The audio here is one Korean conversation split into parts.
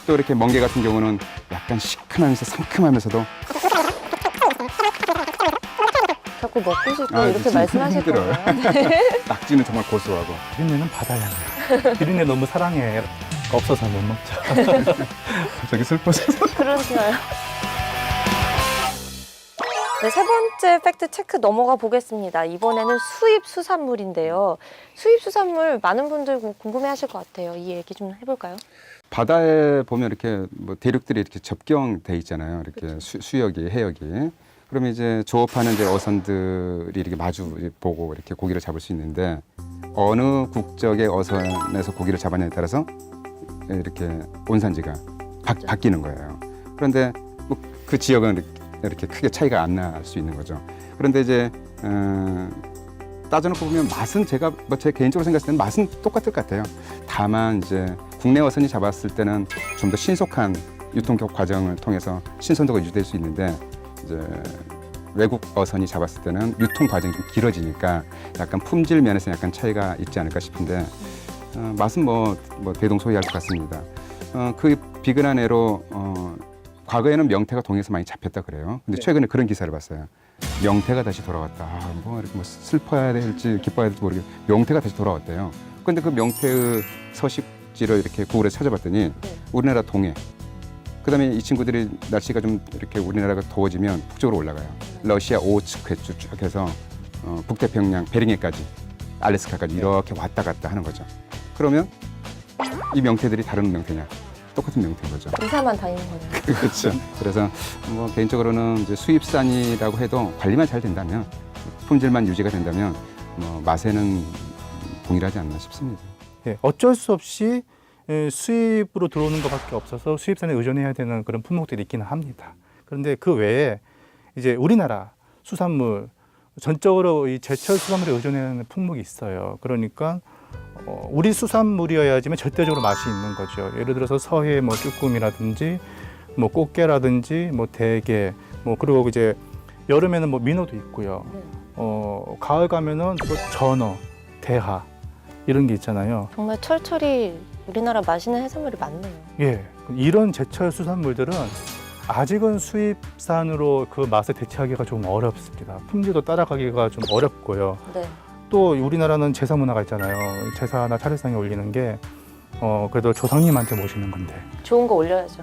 또 이렇게 멍게 같은 경우는 약간 시큼하면서 상큼하면서도 자꾸 먹고 싶고 아, 이렇게 진짜 말씀하실 힘들어요. 거예요. 네. 낙지는 정말 고소하고. 비린내는 바다향이야. 비린내 너무 사랑해. 없어서 못 먹죠. 저기 슬퍼서. 그러시나요? 네, 세 번째 팩트 체크 넘어가 보겠습니다. 이번에는 수입 수산물인데요. 수입 수산물 많은 분들 궁금해하실 것 같아요. 이 얘기 좀 해볼까요? 바다에 보면 이렇게 뭐 대륙들이 이렇게 접경돼 있잖아요. 이렇게 수역이, 해역이. 그러면 이제 조업하는 이제 어선들이 이렇게 마주 보고 이렇게 고기를 잡을 수 있는데 어느 국적의 어선에서 고기를 잡았냐에 따라서 이렇게 온산지가 바뀌는 거예요. 그런데 뭐 그 지역은 이렇게 크게 차이가 안 날 수 있는 거죠. 그런데 이제 따져놓고 보면 맛은 제가 제 개인적으로 생각했을 때는 맛은 똑같을 것 같아요. 다만 이제 국내 어선이 잡았을 때는 좀 더 신속한 유통 과정을 통해서 신선도가 유지될 수 있는데 이제 외국 어선이 잡았을 때는 유통 과정이 좀 길어지니까 약간 품질 면에서 약간 차이가 있지 않을까 싶은데 맛은 뭐 대동소이할 것 같습니다. 그 비근한 애로 과거에는 명태가 동해에서 많이 잡혔다 그래요. 근데 최근에 그런 기사를 봤어요. 명태가 다시 돌아왔다. 뭐 이렇게 뭐 슬퍼야 될지 기뻐야 될지 모르겠. 명태가 다시 돌아왔대요. 그런데 그 명태의 서식지를 이렇게 구글에 찾아봤더니 우리나라 동해. 그다음에 이 친구들이 날씨가 좀 이렇게 우리나라가 더워지면 북쪽으로 올라가요. 러시아 오호츠크 해쭉 쭉 해서 북태평양 베링해까지 알래스카까지 이렇게 왔다 갔다 하는 거죠. 그러면 이 명태들이 다른 명태냐? 똑같은 명태인 거죠. 이사만 다니는 거네요. 그렇죠. 그래서 뭐 개인적으로는 이제 수입산이라고 해도 관리만 잘 된다면 품질만 유지가 된다면 뭐 맛에는 동일하지 않나 싶습니다. 예, 어쩔 수 없이 수입으로 들어오는 것밖에 없어서 수입산에 의존해야 되는 그런 품목들이 있기는 합니다. 그런데 그 외에 이제 우리나라 수산물 전적으로 이 제철 수산물에 의존하는 품목이 있어요. 그러니까 우리 수산물이어야지만 절대적으로 맛이 있는 거죠. 예를 들어서 서해 뭐 쭈꾸미라든지 뭐 꽃게라든지 뭐 대게 뭐 그리고 이제 여름에는 뭐 민어도 있고요. 가을 가면은 또 전어, 대하 이런 게 있잖아요. 정말 철철이 우리나라 맛있는 해산물이 많네요. 예, 이런 제철 수산물들은 아직은 수입산으로 그 맛을 대체하기가 좀 어렵습니다. 품질도 따라가기가 좀 어렵고요. 네. 또 우리나라는 제사 문화가 있잖아요. 제사나 차례상에 올리는 게 그래도 조상님한테 모시는 건데 좋은 거 올려야죠.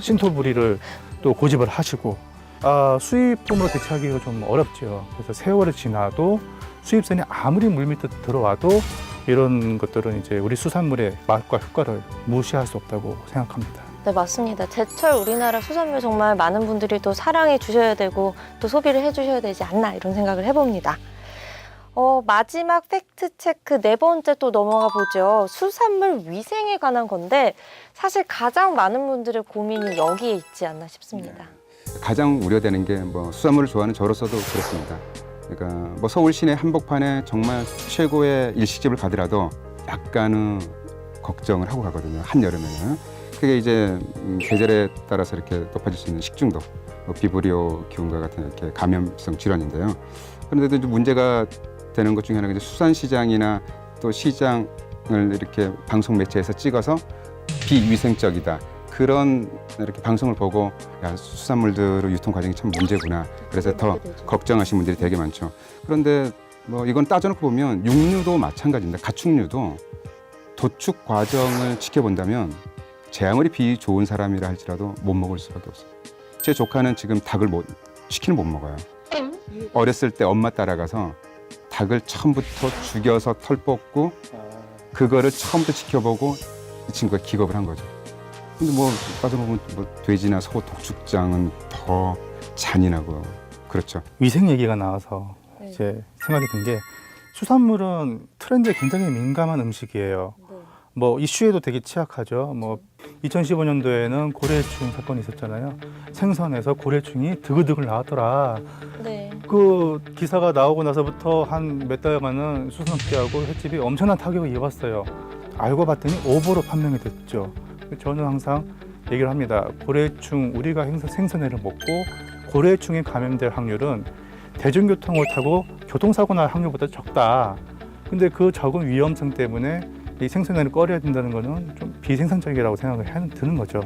신토부리를 또 고집을 하시고 수입품으로 대체하기가 좀 어렵죠. 그래서 세월이 지나도 수입산이 아무리 물밑에 들어와도 이런 것들은 이제 우리 수산물의 맛과 효과를 무시할 수 없다고 생각합니다. 네, 맞습니다. 제철 우리나라 수산물 정말 많은 분들이 또 사랑해 주셔야 되고 또 소비를 해 주셔야 되지 않나 이런 생각을 해봅니다. 마지막 팩트 체크 네 번째 또 넘어가 보죠. 수산물 위생에 관한 건데 사실 가장 많은 분들의 고민이 여기에 있지 않나 싶습니다. 가장 우려되는 게 뭐 수산물을 좋아하는 저로서도 그렇습니다. 그러니까 뭐 서울 시내 한복판에 정말 최고의 일식집을 가더라도 약간은 걱정을 하고 가거든요. 한여름에는. 그게 이제 계절에 따라서 이렇게 높아질 수 있는 식중독, 뭐 비브리오 기운과 같은 이렇게 감염성 질환인데요. 그런데도 이제 문제가 되는 것 중에 하나가 이제 수산시장이나 또 시장을 이렇게 방송 매체에서 찍어서 비위생적이다. 그런 이렇게 방송을 보고 야, 수산물들의 유통 과정이 참 문제구나. 그래서 더 걱정하시는 분들이 되게 많죠. 그런데 뭐 이건 따져놓고 보면 육류도 마찬가지입니다. 가축류도 도축 과정을 지켜본다면 제 아무리 비 좋은 사람이라 할지라도 못 먹을 수밖에 없어요. 제 조카는 지금 치킨을 못 먹어요. 어렸을 때 엄마 따라가서 닭을 처음부터 죽여서 털 뽑고 그거를 처음부터 지켜보고 이 친구가 기겁을 한 거죠. 근데 뭐 따져보면 뭐 돼지나 소 독축장은 더 잔인하고 그렇죠. 위생 얘기가 나와서 이제 생각이 든 게 수산물은 트렌드에 굉장히 민감한 음식이에요. 뭐 이슈에도 되게 취약하죠. 뭐 2015년도에는 고래충 사건이 있었잖아요. 생선에서 고래충이 드글드글 나왔더라. 네. 그 기사가 나오고 나서부터 한 몇 달간은 수산업계하고 횟집이 엄청난 타격을 입었어요. 알고 봤더니 오보로 판명이 됐죠. 저는 항상 얘기를 합니다. 고래충, 우리가 생선회를 먹고 고래충에 감염될 확률은 대중교통을 타고 교통사고 날 확률보다 적다. 근데 그 적은 위험성 때문에 이 생선회를 꺼려야 된다는 거는 좀 비생산적이라고 생각을 드는 거죠.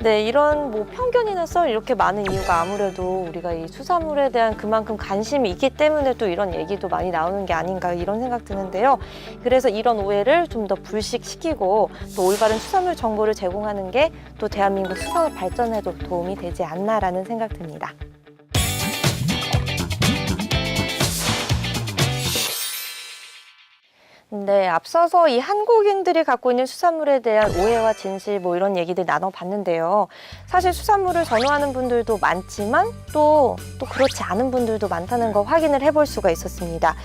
네, 이런 뭐 편견이나 썰 이렇게 많은 이유가 아무래도 우리가 이 수산물에 대한 그만큼 관심이 있기 때문에 또 이런 얘기도 많이 나오는 게 아닌가 이런 생각 드는데요. 그래서 이런 오해를 좀 더 불식시키고 또 올바른 수산물 정보를 제공하는 게 또 대한민국 수산업 발전에도 도움이 되지 않나라는 생각 듭니다. 네, 앞서서 이 한국인들이 갖고 있는 수산물에 대한 오해와 진실 뭐 이런 얘기들 나눠봤는데요. 사실 수산물을 선호하는 분들도 많지만 또 그렇지 않은 분들도 많다는 거 확인을 해볼 수가 있었습니다.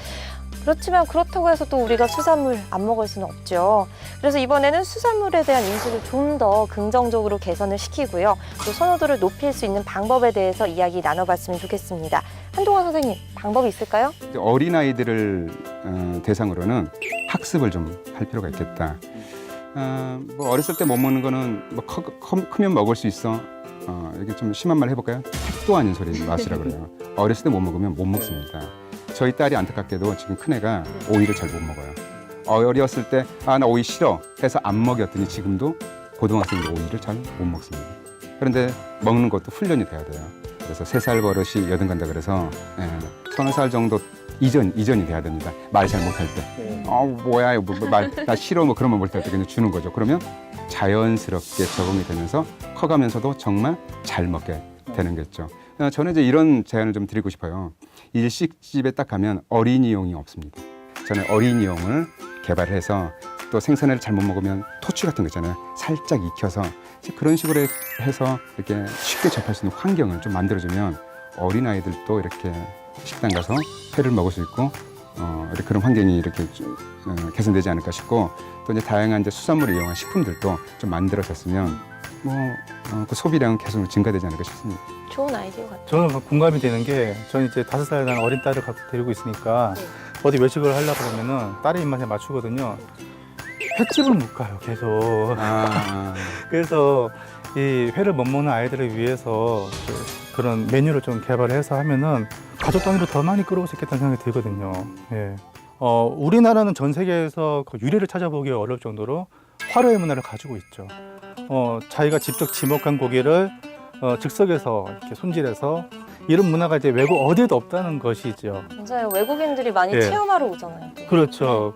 그렇지만 그렇다고 해서 또 우리가 수산물 안 먹을 수는 없죠. 그래서 이번에는 수산물에 대한 인식을 좀 더 긍정적으로 개선을 시키고요. 또 선호도를 높일 수 있는 방법에 대해서 이야기 나눠봤으면 좋겠습니다. 한동환 선생님, 방법이 있을까요? 어린아이들을 대상으로는 학습을 좀 할 필요가 있겠다. 뭐 어렸을 때 못 먹는 거는 뭐 크면 먹을 수 있어. 이게 좀 심한 말 해볼까요? 택도 아닌 소리 맛이라 그래요. 어렸을 때 못 먹으면 못 먹습니다. 저희 딸이 안타깝게도 지금 큰애가 오이를 잘 못 먹어요. 어렸을 때 나 오이 싫어 해서 안 먹였더니 지금도 고등학생이 오이를 잘 못 먹습니다. 그런데 먹는 것도 훈련이 돼야 돼요. 그래서 3살 버릇이 여든 간다 그래서 30살 정도 이전이 돼야 됩니다. 말 잘 못할 때. 뭐야, 나 싫어, 뭐 그런 말 못할 때 그냥 주는 거죠. 그러면 자연스럽게 적응이 되면서 커가면서도 정말 잘 먹게 되는 거죠. 저는 이제 이런 제안을 좀 드리고 싶어요. 일식집에 딱 가면 어린이용이 없습니다. 저는 어린이용을 개발해서 또 생선을 잘못 먹으면 토치 같은 거 있잖아요. 살짝 익혀서 그런 식으로 해서 이렇게 쉽게 접할 수 있는 환경을 좀 만들어주면 어린아이들도 이렇게 식당 가서 회를 먹을 수 있고 이렇게 그런 환경이 이렇게 개선되지 않을까 싶고 또 이제 다양한 이제 수산물을 이용한 식품들도 좀 만들어졌으면 그 소비량은 계속 증가되지 않을까 싶습니다. 좋은 아이디어 같아요. 저는 공감이 되는 게 저는 이제 5살 난 어린 딸을 데리고 있으니까 어디 외식을 하려고 그러면은 딸의 입맛에 맞추거든요. 횟집을 못 가요, 계속. 그래서 이 회를 못 먹는 아이들을 위해서 그런 메뉴를 좀 개발해서 하면은 가족 단위로 더 많이 끌어올 수 있겠다는 생각이 들거든요. 예. 우리나라는 전 세계에서 그 유래를 찾아보기 어려울 정도로 화로의 문화를 가지고 있죠. 자기가 직접 지목한 고기를 즉석에서 이렇게 손질해서 이런 문화가 이제 외국 어디에도 없다는 것이죠. 맞아요. 외국인들이 많이 예. 체험하러 오잖아요. 또. 그렇죠.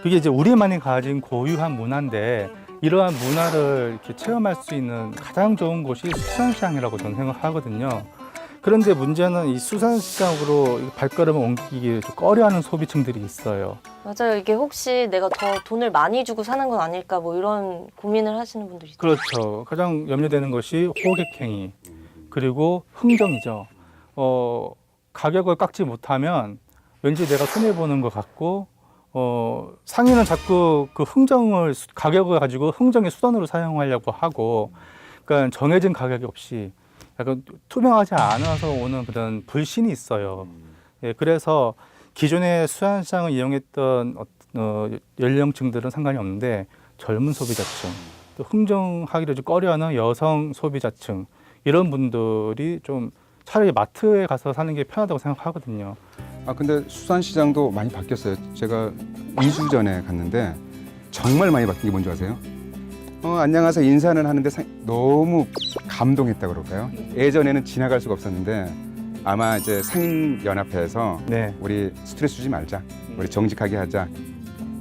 그게 이제 우리만이 가진 고유한 문화인데 이러한 문화를 이렇게 체험할 수 있는 가장 좋은 곳이 수산시장이라고 저는 생각하거든요. 그런데 문제는 이 수산시장으로 발걸음을 옮기기를 좀 꺼려하는 소비층들이 있어요. 맞아요. 이게 혹시 내가 더 돈을 많이 주고 사는 건 아닐까 뭐 이런 고민을 하시는 분들이 있죠. 그렇죠. 가장 염려되는 것이 호객행위 그리고 흥정이죠. 가격을 깎지 못하면 왠지 내가 손해보는 것 같고 상인은 자꾸 그 가격을 가지고 흥정의 수단으로 사용하려고 하고 그러니까 정해진 가격이 없이 약간 투명하지 않아서 오는 그런 불신이 있어요. 예, 그래서 기존의 수산시장을 이용했던 연령층들은 상관이 없는데 젊은 소비자층, 또 흥정하기를 좀 꺼려하는 여성 소비자층 이런 분들이 좀 차라리 마트에 가서 사는 게 편하다고 생각하거든요. 근데 수산시장도 많이 바뀌었어요. 제가 2주 전에 갔는데 정말 많이 바뀐 게 뭔지 아세요? 안녕하세요 인사는 하는데 너무 감동했다 그럴까요? 예전에는 지나갈 수가 없었는데 아마 이제 상인연합회에서 네. 우리 스트레스 주지 말자, 우리 정직하게 하자,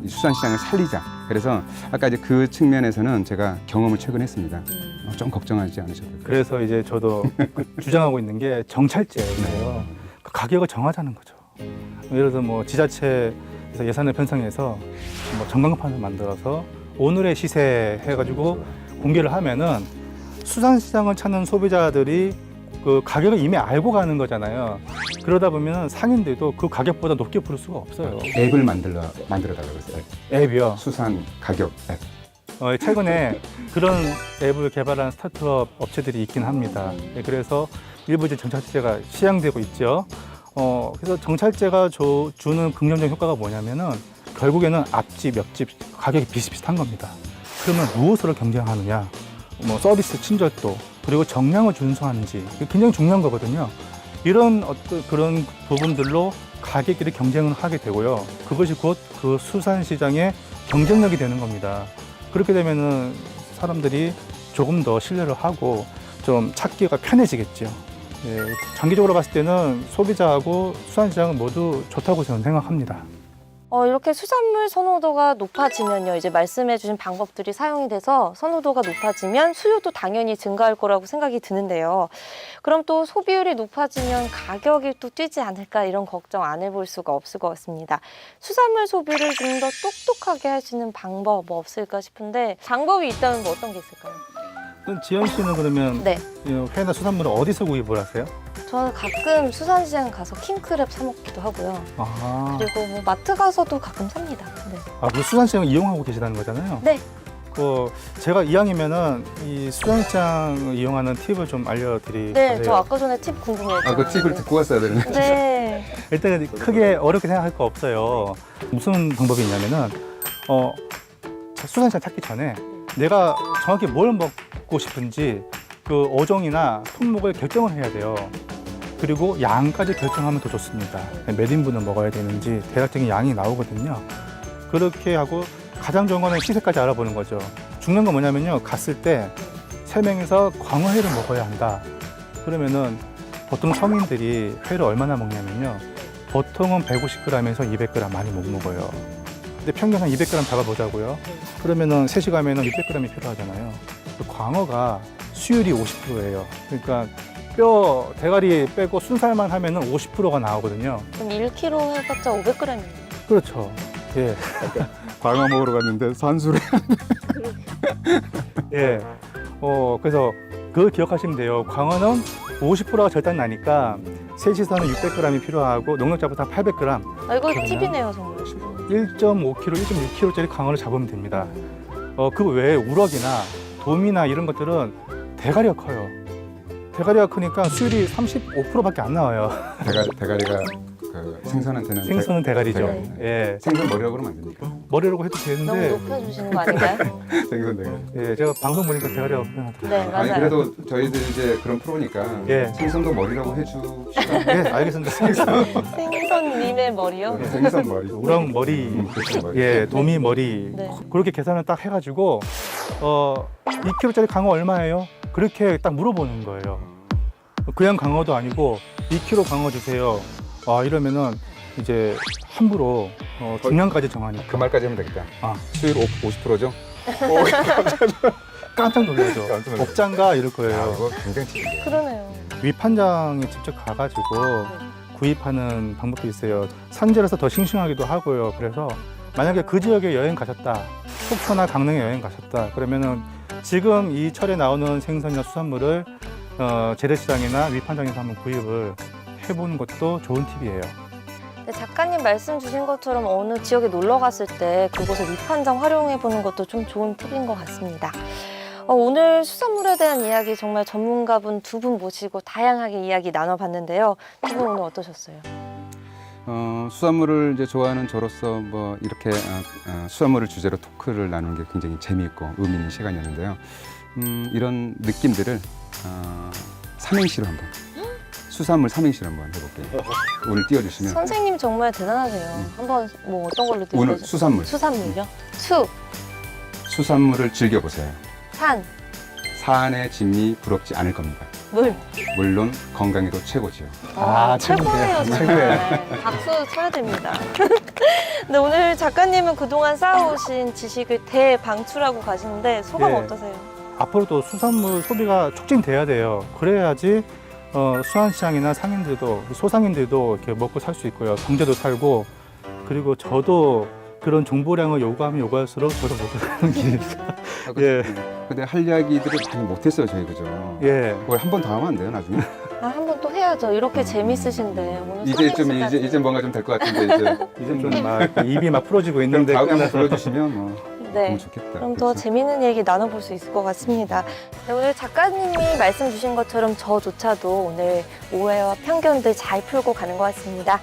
이 수산시장을 살리자. 그래서 아까 이제 그 측면에서는 제가 경험을 최근 했습니다. 좀 걱정하지 않으셔도 돼요. 그래서 이제 저도 주장하고 있는 게 정찰제예요. 그 가격을 정하자는 거죠. 예를 들어 뭐 지자체에서 예산을 편성해서 뭐 전광판을 만들어서 오늘의 시세 해가지고 공개를 하면은 수산시장을 찾는 소비자들이 그 가격을 이미 알고 가는 거잖아요. 그러다 보면 상인들도 그 가격보다 높게 부를 수가 없어요. 앱을 만들어달라고 했어요. 앱이요. 수산 가격 앱. 최근에 그런 앱을 개발한 스타트업 업체들이 있긴 합니다. 그래서 일부 이제 정찰제가 시행되고 있죠. 그래서 정찰제가 주는 긍정적 효과가 뭐냐면은 결국에는 앞집, 옆집 가격이 비슷비슷한 겁니다. 그러면 무엇으로 경쟁하느냐? 뭐 서비스 친절도 그리고 정량을 준수하는지 이게 굉장히 중요한 거거든요. 이런 어떤 그런 부분들로 가격끼리 경쟁을 하게 되고요. 그것이 곧 그 수산시장의 경쟁력이 되는 겁니다. 그렇게 되면은 사람들이 조금 더 신뢰를 하고 좀 찾기가 편해지겠죠. 예, 장기적으로 봤을 때는 소비자하고 수산시장은 모두 좋다고 저는 생각합니다. 이렇게 수산물 선호도가 높아지면요. 이제 말씀해주신 방법들이 사용이 돼서 선호도가 높아지면 수요도 당연히 증가할 거라고 생각이 드는데요. 그럼 또 소비율이 높아지면 가격이 또 뛰지 않을까 이런 걱정 안 해볼 수가 없을 것 같습니다. 수산물 소비를 좀 더 똑똑하게 할 수 있는 방법 뭐 없을까 싶은데 방법이 있다면 뭐 어떤 게 있을까요? 그럼 지연 씨는 그러면 네. 회나 수산물을 어디서 구입을 하세요? 저는 가끔 수산시장 가서 킹크랩 사 먹기도 하고요. 아, 그리고 뭐 마트 가서도 가끔 삽니다. 네. 그 수산시장을 이용하고 계시다는 거잖아요. 네. 제가 이왕이면은 이 수산시장을 이용하는 팁을 좀 알려드리세요. 네, 저 아까 전에 팁 궁금해했잖아요. 그 팁을 듣고 왔어야 되는데. 네. 일단 크게 어렵게 생각할 거 없어요. 무슨 방법이 있냐면은 수산시장 찾기 전에 내가 정확히 뭘 먹고 싶은지 그 어종이나 품목을 결정을 해야 돼요. 그리고 양까지 결정하면 더 좋습니다. 몇 인분을 먹어야 되는지 대략적인 양이 나오거든요. 그렇게 하고 가장 좋은 거는 시세까지 알아보는 거죠. 중요한 건 뭐냐면요. 갔을 때 3명이서 광어회를 먹어야 한다. 그러면은 보통 서민들이 회를 얼마나 먹냐면요. 보통은 150g에서 200g 많이 못 먹어요. 근데 평균 한 200g 잡아보자고요. 그러면은 3시 가면은 600g이 필요하잖아요. 광어가 수율이 50%예요. 그러니까 뼈, 대가리 빼고 순살만 하면은 50%가 나오거든요. 그럼 1kg 해봤자 500g이에요. 그렇죠. 예. 광어 먹으러 갔는데 산수를. 예. 그래서 그걸 기억하시면 돼요. 광어는 50%가 절단 나니까 셋이서는 600g이 필요하고 농력자부터 800g, 아, 이거 팁이네요, 정말. 1.5kg, 1.6kg짜리 광어를 잡으면 됩니다. 그 외에 우럭이나 도미나 이런 것들은 대가리가 커요. 대가리가 크니까 수율이 35%밖에 안 나와요. 대가리가 그 생선한테는 생선은 대가리죠. 대가리. 예. 생선 머리라고 그러면 안 됩니까? 머리라고 해도 너무 되는데, 높여주시는 거 아닌가요? 생선 대가리. 예, 제가 방송 보니까 대가리라고 표현하더라고요. 네, 아니 맞아요. 그래도 저희들 이제 그런 프로니까 예. 생선도 머리라고 해주시다. 예, 알겠습니다. 생선님의 머리요? 생선 머리. 우럭 머리, 그렇죠, 머리. 예, 도미 머리. 네. 그렇게 계산을 딱 해가지고 2kg짜리 강어 얼마예요? 그렇게 딱 물어보는 거예요. 그냥 강어도 아니고 2kg 강어 주세요. 이러면은 이제 함부로 중량까지 정하니까 그 말까지 하면 되겠다. 아. 수율 50%죠? 깜짝 놀라죠. 깜짝 놀라죠. 복장가 이럴 거예요. 이거 굉장히 팁인데요. 그러네요. 위판장에 직접 가가지고 구입하는 방법도 있어요. 산지라서 더 싱싱하기도 하고요. 그래서 만약에 그 지역에 여행 가셨다, 속초나 강릉에 여행 가셨다, 그러면은 지금 이 철에 나오는 생선이나 수산물을 재래시장이나 위판장에서 한번 구입을 해보는 것도 좋은 팁이에요. 네, 작가님 말씀 주신 것처럼 어느 지역에 놀러 갔을 때 그곳을 위판장 활용해 보는 것도 좀 좋은 팁인 것 같습니다. 오늘 수산물에 대한 이야기 정말 전문가분 두 분 모시고 다양하게 이야기 나눠봤는데요. 두 분 오늘 어떠셨어요? 수산물을 이제 좋아하는 저로서 뭐 이렇게 수산물을 주제로 토크를 나누는 게 굉장히 재미있고 의미 있는 시간이었는데요. 이런 느낌들을 삼행시로 한번 수산물 삼행시로 한번 해볼게요. 오늘 띄워주시면 선생님 정말 대단하세요. 한번 뭐 어떤 걸로 오늘 드릴까요? 수산물 수산물요? 수, 수산물을 즐겨보세요. 산, 산의 진미 부럽지 않을 겁니다. 물. 물론 건강에도 최고지요. 최고예요, 정말. 박수 쳐야 됩니다. 근데 오늘 작가님은 그동안 쌓아오신 지식을 대방출하고 가시는데 소감 네. 어떠세요? 앞으로도 수산물 소비가 촉진돼야 돼요. 그래야지 수산시장이나 상인들도, 소상인들도 이렇게 먹고 살 수 있고요. 경제도 살고, 그리고 저도 그런 정보량을 요구하면 요구할수록 저도 먹고 사는 길이니까. 예. 근데 할 이야기들을 많이 못했어요, 저희 그죠? 예. 그걸 한 번 더 하면 안 돼요, 나중에? 한 번 또 해야죠. 이렇게 재밌으신데 오늘 이제 뭔가 좀 될 것 같은데 이제 좀 막 입이 막 풀어지고 그럼 있는데 다음에 한번 끝나서 불러주시면 뭐 네. 너무 좋겠다. 그럼 더 그렇죠? 재미있는 얘기 나눠볼 수 있을 것 같습니다. 네, 오늘 작가님이 말씀 주신 것처럼 저조차도 오늘 오해와 편견들 잘 풀고 가는 것 같습니다.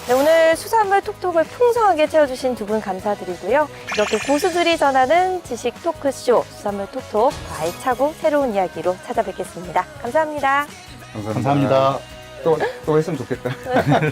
네, 오늘 수산물 톡톡을 풍성하게 채워주신 두 분 감사드리고요. 이렇게 고수들이 전하는 지식 토크쇼 수산물 톡톡 더 알차고 새로운 이야기로 찾아뵙겠습니다. 감사합니다. 감사합니다. 또 했으면 좋겠다. 네.